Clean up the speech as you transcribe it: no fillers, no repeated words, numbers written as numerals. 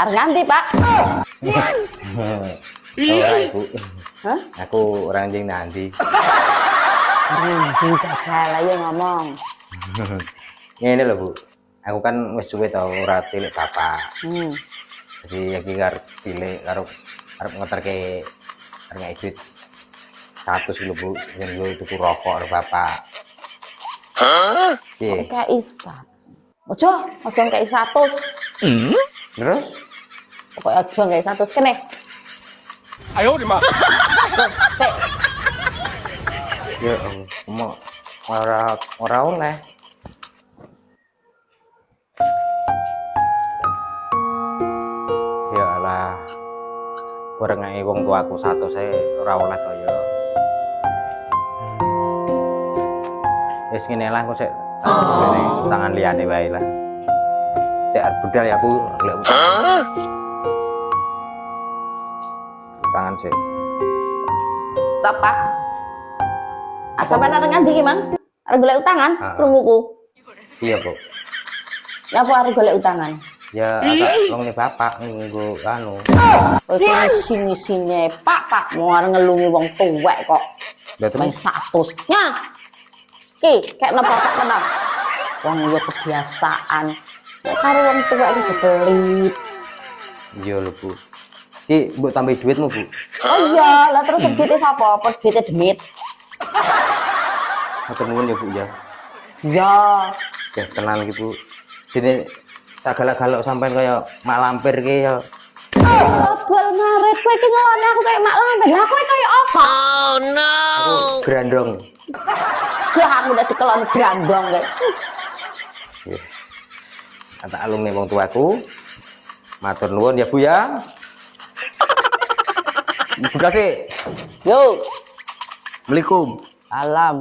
Arep nganti, Pak? Ora Ibu. Hah? Aku orang jeng nanti. Nganti jajal ayo ngomong. Ngene lho Bu. Aku kan wis suwe tau ora tilik bapak. Jadi iki arep tilik karo arep ngeterke arep ngedit 100 lho Bu, yen lho tuku rokok karo bapak. Hah? Piye? Kayak isat. Ojo kayak 100. Terus? Pokoknya aja kayak 100 kene. Ayo di mah. Sik. Ya mau ora oleh. Ya alah. Gorengae wong tuaku 100 e ora oleh to ya. Wis ngene lah kok sik tangan liyane wae lah. Sik arep budal ya aku golek tangan sih. Stop, Pak. Sampeyan arep nganti ki, Mang? Arep golek utangan krunguku. Iya, Bu. Ya apa arep golek utangan? Ya agak wong ne bapak nggo anu. Sini Pak mau arep ngelungi wong tuwek kok. Lah Main terus 100. Nya. Ki, kayak napa Pak tenang. Wong yo kebiasaan. Karo wong tuwek iki pelit. iya lho, Bu. Ki mbok tambahi duitmu, Bu. Oh iya, lah terus duitnya sapa? Apa duitnya demit? Matur nuwun ya, Bu ya. Ya, Ya tenan iki, Bu. Dene sagalak-galak sampean kaya mak lampir ki ya. bal ngaret kowe iki ngelone aku kayak mak lampir. Lah kowe kaya apa? Oh no. Aku grandong. Ya aku udah dikelon grandong kayak. Ya. Kata alumni wong tuaku. Matur nuwun ya, Bu ya. Buka sih. Yo, Assalamualaikum. salam.